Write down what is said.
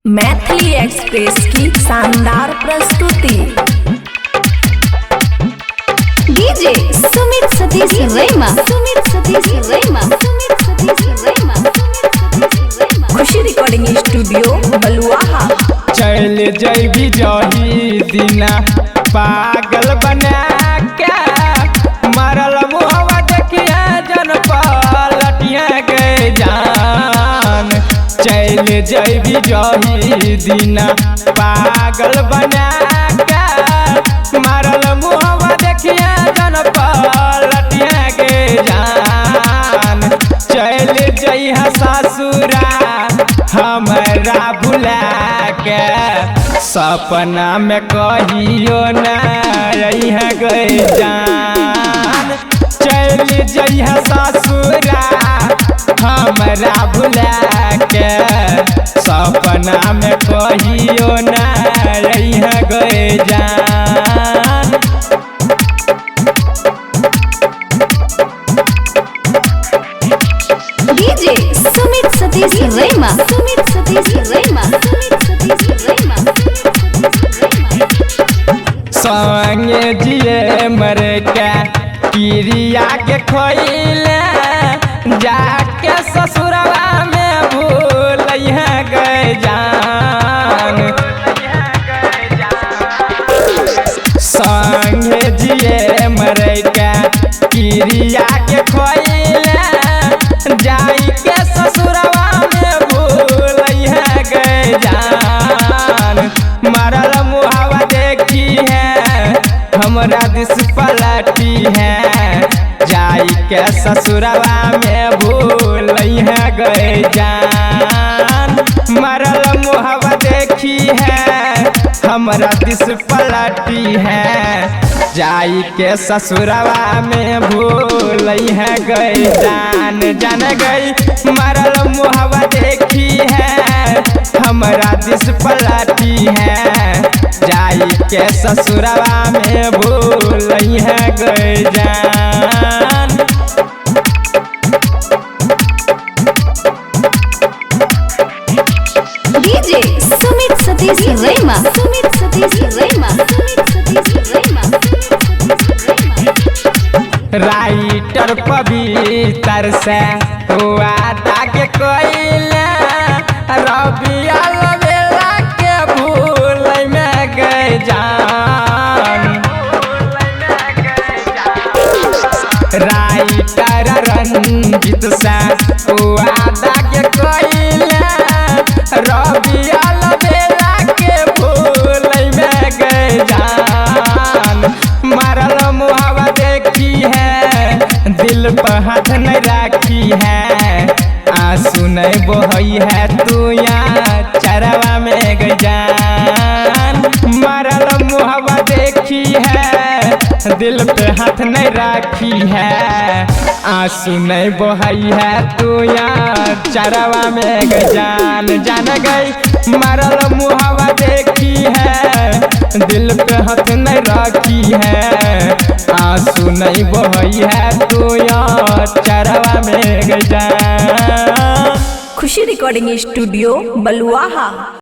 Maithili express की शानदार प्रस्तुति। डीजे सुमित सतीश रैमा, खुशी रिकॉर्डिंग स्टूडियो बलुआहा। चल जैबी जही दिना पागल बना के मरल मुहवा देखिए जन पलटिया गए जान। चल जैबी जही दिना पागल बना के मरल मुहवा देखिए जन पलटिया गए जान। चल जइहा ससुरा हमरा भुला के सपना में कहियो न रहिया गए जान। चल जइहा ससुरा हमरा भुला के सपना में कहियो न रहिया गए जान। डीजे सुमित सतीश रैमा, संगे जिए मर के पिरिया के खोइले जाके ससुरवा में भूल गए जान। संगे जिए मर के पिरिया के खोइले जाई के ससुरवा में भूल गए जान। मरल मुहावा देखी है हमरा दिस पलटी है जाई के ससुरवा में भूल गए जान। मरल मुहावा देखी है हमरा दिस पलटी है जाई के ससुरवा में भूल गए जान। जान गई मरल मुहावा देखी है हमरा दिस पलटी है जाई के ससुरवा में भूल गए जान। डीजे सुमित सतीश रैमा, राइटर पवित्र से वादा के कोइले रबिया लवेला के भूल में गए जान। राइटर रंजित से वादा के कोइले रबिया लवेला के भूल में गए जान। मरल मुहावा देखी है दिल पर हाथ नहीं राखी है आंसू नहीं बहई है तू यहाँ चरवा में गई जान। मरल मुहावा देखी है दिल पे हाथ नहीं राखी है आंसू नहीं बहई है तू यहाँ चरवा में गई जान। जान गई मरल मुहावा देखी है दिल पे हाथ नहीं राखी है आंसू नहीं बहई है तू यहाँ चरवा में गई जान। खुशी रिकॉर्डिंग स्टूडियो बलुआहा।